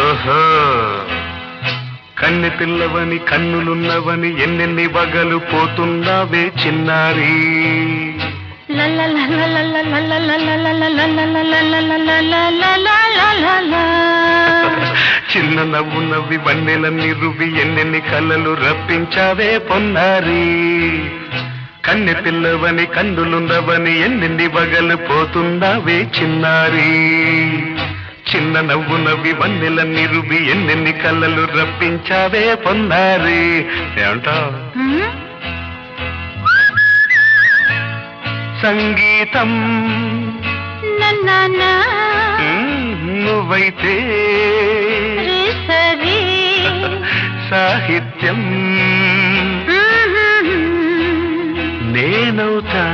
ఓహో కన్నె పిల్లవని కన్నులున్నవని ఎన్నెన్ని వగలు పోతున్నావే చిన్నారి చిన్న నవ్వు నవ్వి వన్నెలన్నీ రువి ఎన్నెన్ని కళ్ళలు రప్పించావే పొన్నారి కన్నె పిల్లవని కన్నులున్నవని ఎన్నెన్ని వగలు పోతున్నావే చిన్నారి చిన్న నవ్వు నవ్వి వన్నెలన్నీ రువి ఎన్నెన్ని కళ్ళలు రప్పించావే పొన్నారి ఏమంటావు సంగీతం నువ్వైతే సాహిత్యం నేనవుతా